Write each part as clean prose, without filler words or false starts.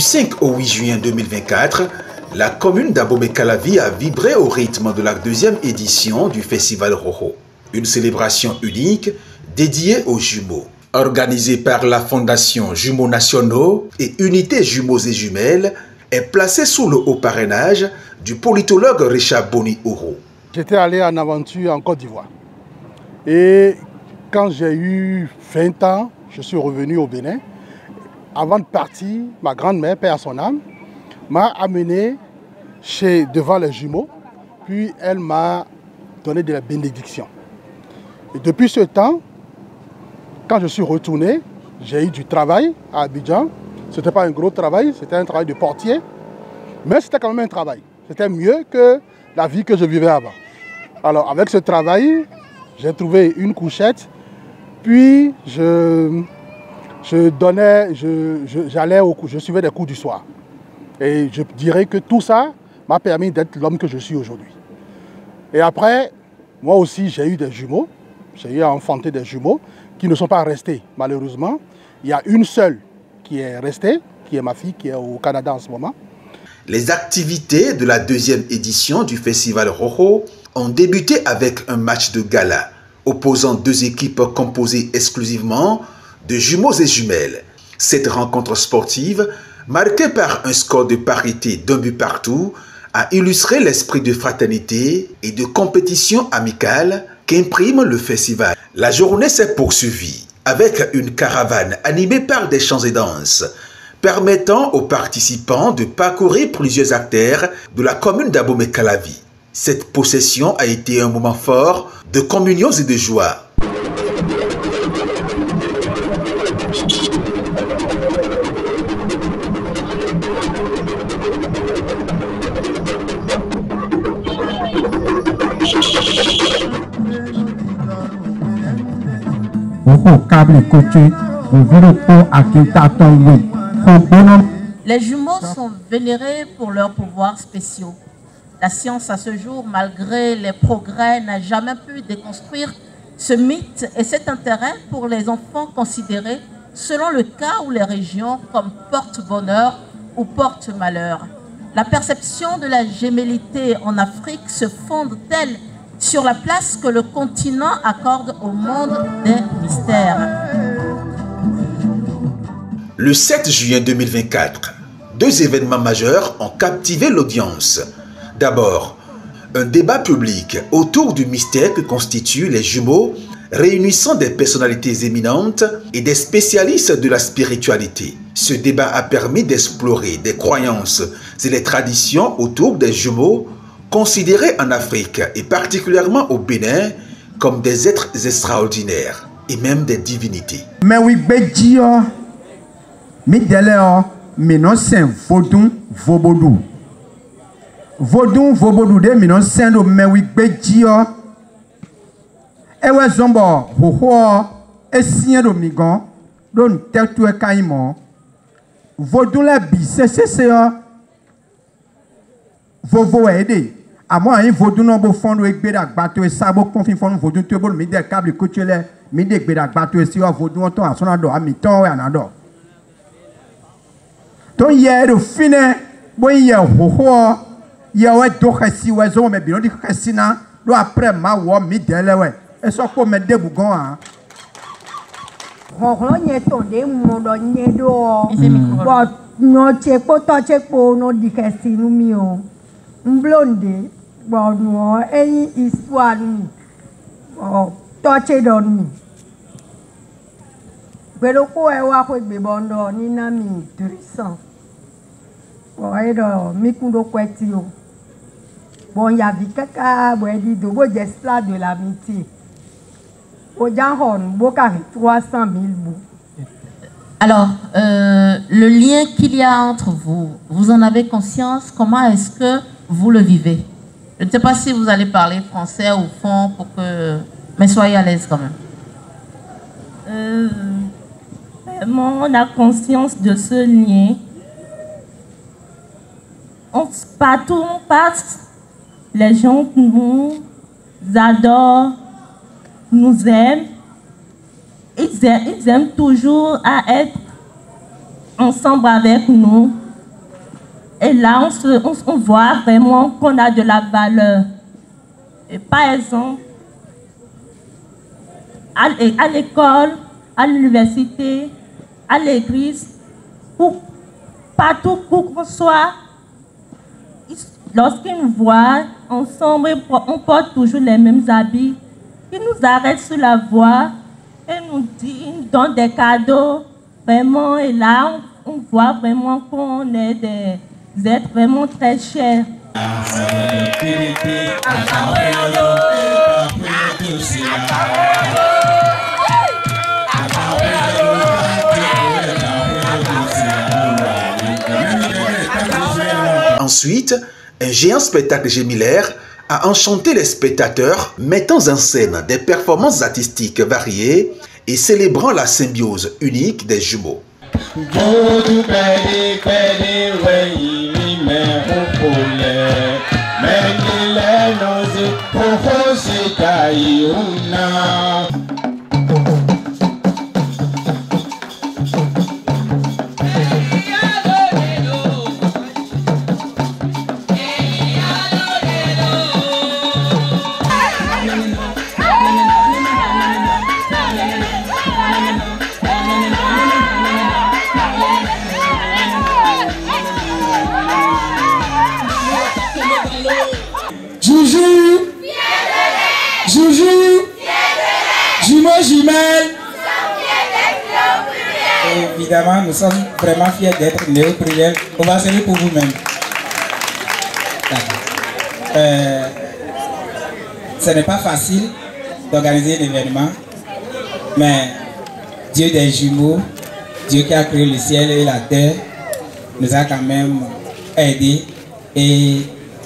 Du 5 au 8 juin 2024, la commune d'Abomey-Calavi a vibré au rythme de la deuxième édition du Festival Rojo. Une célébration unique dédiée aux jumeaux. Organisée par la Fondation Jumeaux Nationaux et Unité Jumeaux et Jumelles, est placée sous le haut parrainage du politologue Richard Boni-Ouro. J'étais allé en aventure en Côte d'Ivoire. Et quand j'ai eu 20 ans, je suis revenu au Bénin. Avant de partir, ma grand-mère, paix à son âme, m'a amené devant les jumeaux. Puis elle m'a donné de la bénédiction. Et depuis ce temps, quand je suis retourné, j'ai eu du travail à Abidjan. Ce n'était pas un gros travail, c'était un travail de portier. Mais c'était quand même un travail. C'était mieux que la vie que je vivais avant. Alors avec ce travail, j'ai trouvé une couchette. Puis je suivais des cours du soir. Et je dirais que tout ça m'a permis d'être l'homme que je suis aujourd'hui. Et après, moi aussi, j'ai eu des jumeaux. J'ai eu à enfanter des jumeaux qui ne sont pas restés, malheureusement. Il y a une seule qui est restée, qui est ma fille, qui est au Canada en ce moment. Les activités de la deuxième édition du Festival Rojo ont débuté avec un match de gala opposant deux équipes composées exclusivement de jumeaux et jumelles. Cette rencontre sportive, marquée par un score de parité d'un but partout, a illustré l'esprit de fraternité et de compétition amicale qu'imprime le festival. La journée s'est poursuivie avec une caravane animée par des chants et danses, permettant aux participants de parcourir plusieurs artères de la commune d'Abomey-Calavi. Cette procession a été un moment fort de communion et de joie. Les jumeaux sont vénérés pour leurs pouvoirs spéciaux. La science à ce jour, malgré les progrès, n'a jamais pu déconstruire ce mythe et cet intérêt pour les enfants considérés, selon le cas ou les régions, comme porte-bonheur ou porte-malheur. La perception de la gémellité en Afrique se fonde-t-elle sur la place que le continent accorde au monde des mystères? Le 7 juin 2024, deux événements majeurs ont captivé l'audience. D'abord, un débat public autour du mystère que constituent les jumeaux, réunissant des personnalités éminentes et des spécialistes de la spiritualité. Ce débat a permis d'explorer des croyances et les traditions autour des jumeaux, considérés en Afrique et particulièrement au Bénin comme des êtres extraordinaires et même des divinités. Mais oui, Bédio, Midéléo, Minon Saint Vodun, Vobodou. Vodun, Vobodou de Minon Saint do Mewi Bédio. Ewe Zombo, Hoho, Essien do Migon, Don Tertue Kaimon. Vodun la bi, c'est Vovo aidé. À moi, un vodou non beau fond de bédac bateau et sabot confin fond vodou tu bon midi câble coutuel midi bédac bateau et si on vodou on ton à son ado à mi-temps et en ado. Ton hier de fine, bon hier ho hier ouais do khasi ouais zo mais bien dit khasi na do après ma wo midi là ouais et so ko me debougon hein. Ho nye to de mo do nye do. Bo no chepo to chepo no di khasi nu mi o. Blonde, bon, et histoire, touché dans nous. Pero ko e wa ko bebondo ni na mi trisant. Bon, et do mi kundo kweti o. Bon, ya vi kaka bo di do bo gesla de l'amitié. O janhon bo ka 300 000 bou. Alors, le lien qu'il y a entre vous, vous en avez conscience? Comment est-ce que vous le vivez? Je ne sais pas si vous allez parler français au fond pour que... Mais soyez à l'aise quand même. Vraiment, on a conscience de ce lien. Partout où on passe, les gens nous adorent, nous aiment. Ils aiment toujours à être ensemble avec nous. Et là, on voit vraiment qu'on a de la valeur. Et par exemple, à l'école, à l'université, à l'église, partout où qu'on soit, lorsqu'ils nous voient ensemble, on porte toujours les mêmes habits. Ils nous arrêtent sur la voie et nous donnent des cadeaux. Vraiment, et là, on voit vraiment qu'on est des êtres vraiment très chers. Ensuite, un géant spectacle gémillaire a enchanté les spectateurs, mettant en scène des performances artistiques variées et célébrant la symbiose unique des jumeaux. Évidemment, nous sommes vraiment fiers d'être nés au pluriel. On va saluer pour vous-même. Ce n'est pas facile d'organiser un événement, mais Dieu des jumeaux, Dieu qui a créé le ciel et la terre, nous a quand même aidés et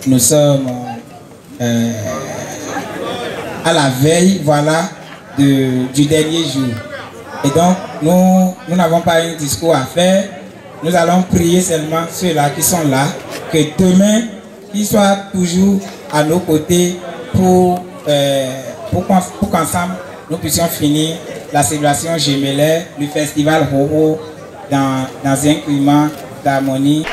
nous sommes à la veille, voilà, du dernier jour. Et donc, nous n'avons pas un discours à faire. Nous allons prier seulement ceux-là qui sont là, que demain, ils soient toujours à nos côtés pour qu'ensemble, nous puissions finir la célébration gémellaire du festival Roro dans un climat d'harmonie.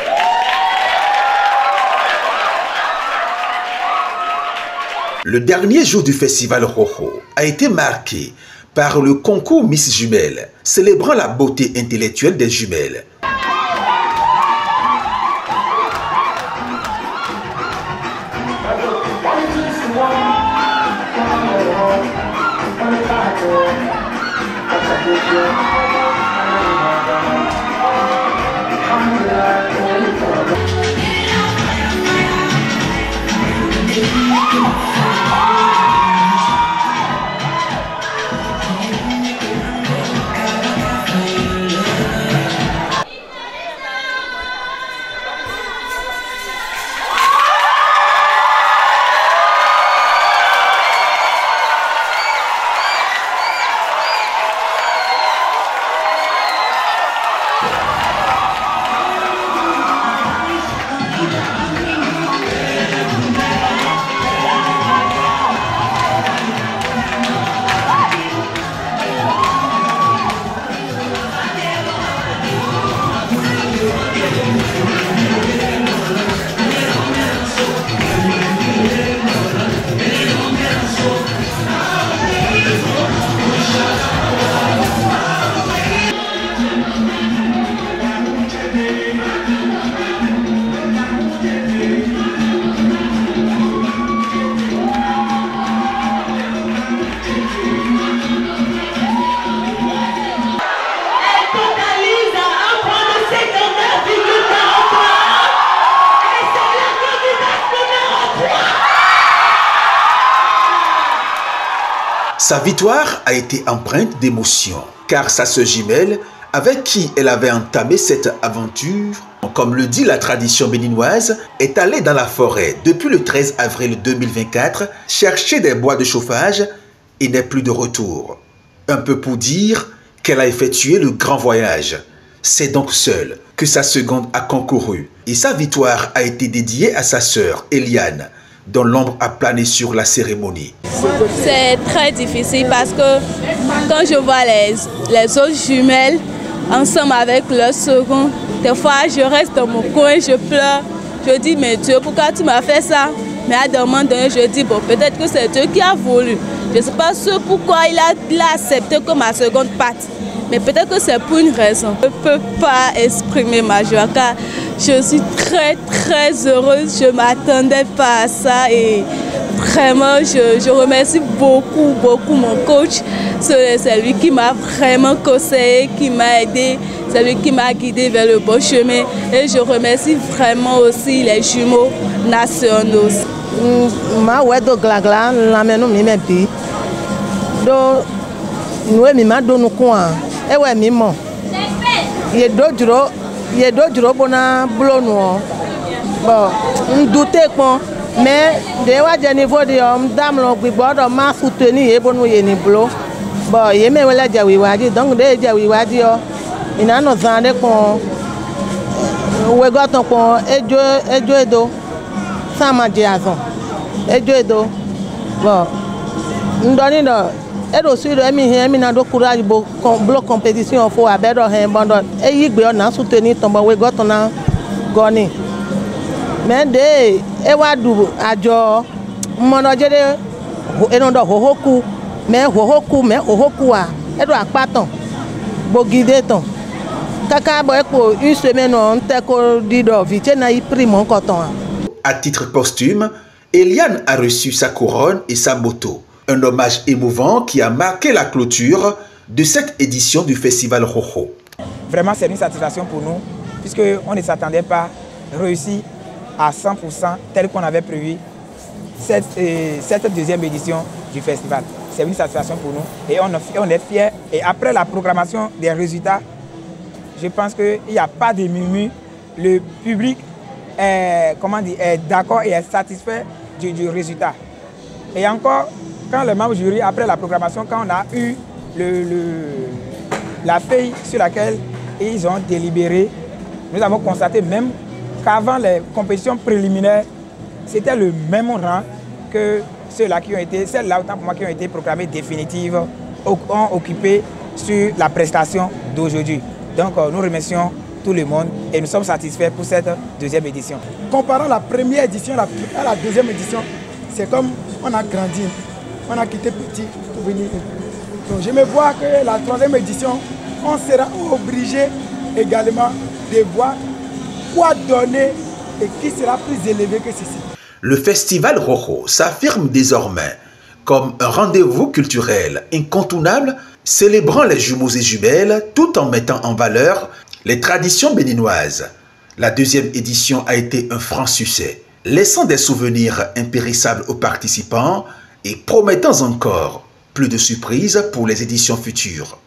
Le dernier jour du festival Roro a été marqué par le concours Miss Jumelles, célébrant la beauté intellectuelle des jumelles. Sa victoire a été empreinte d'émotion, car sa sœur jumelle, avec qui elle avait entamé cette aventure, comme le dit la tradition béninoise, est allée dans la forêt depuis le 13 avril 2024 chercher des bois de chauffage et n'est plus de retour. Un peu pour dire qu'elle a effectué le grand voyage. C'est donc seule que sa seconde a concouru et sa victoire a été dédiée à sa sœur Eliane, dont l'ombre a plané sur la cérémonie. C'est très difficile parce que quand je vois les autres jumelles ensemble avec leur second, Des fois, je reste dans mon coin, je pleure. Je dis, mais Dieu, pourquoi tu m'as fait ça? Mais à un moment donné, je dis, bon, peut-être que c'est Dieu qui a voulu. Je ne sais pas pourquoi il a accepté comme ma seconde partie. Mais peut-être que c'est pour une raison. Je ne peux pas exprimer ma joie car je suis très, très heureuse. Je ne m'attendais pas à ça et vraiment, je remercie beaucoup, beaucoup mon coach. C'est lui qui m'a vraiment conseillé, qui m'a aidé. C'est lui qui m'a guidé vers le bon chemin. Et je remercie vraiment aussi les jumeaux nationaux. Ma wedo glagla la menu mi mebi do nuwe mi ma do nu kwa ewe mi mo ye do juro bona blonu bo ndute pon mais de wa je niveau de dam lo gbigbo do ma soutenir e bonu ye ni blo bo ye me wele je wi waji donc de je wi waji o ina no zande pon we go ton pon ejo edo sama je azon ejo edo bon ndoni do edo siro emi na do courage bo bloc compétition fo abedo hen bondo e yigbe ona soutenir ton bon we go ton na goni mais de e wa du ajo mono jede eno do hohoku mais hohoku a edo apaton bo guide ton kaka bo epo une semaine on te ko dido vite na i primo coton. À titre posthume, Eliane a reçu sa couronne et sa moto. Un hommage émouvant qui a marqué la clôture de cette édition du Festival Rojo. Vraiment, c'est une satisfaction pour nous, puisqu'on ne s'attendait pas réussir à 100% tel qu'on avait prévu cette deuxième édition du festival. C'est une satisfaction pour nous et on est fiers. Et après la programmation des résultats, je pense qu'il n'y a pas de murmure. Le public est d'accord et est satisfait du résultat. Et encore, quand les membres du jury, après la programmation, quand on a eu la feuille sur laquelle ils ont délibéré, nous avons constaté même qu'avant les compétitions préliminaires, c'était le même rang que celles-là autant pour moi qui ont été proclamées définitives, ont occupé sur la prestation d'aujourd'hui. Donc nous remercions tout le monde et nous sommes satisfaits pour cette deuxième édition. Comparant la première édition à la deuxième édition, c'est comme on a grandi, on a quitté petit pour venir. Donc je me vois que la troisième édition, on sera obligé également de voir quoi donner et qui sera plus élevé que ceci. Le Festival Rojo s'affirme désormais comme un rendez-vous culturel incontournable célébrant les jumeaux et jumelles tout en mettant en valeur les traditions béninoises. La deuxième édition a été un franc succès, laissant des souvenirs impérissables aux participants et promettant encore plus de surprises pour les éditions futures.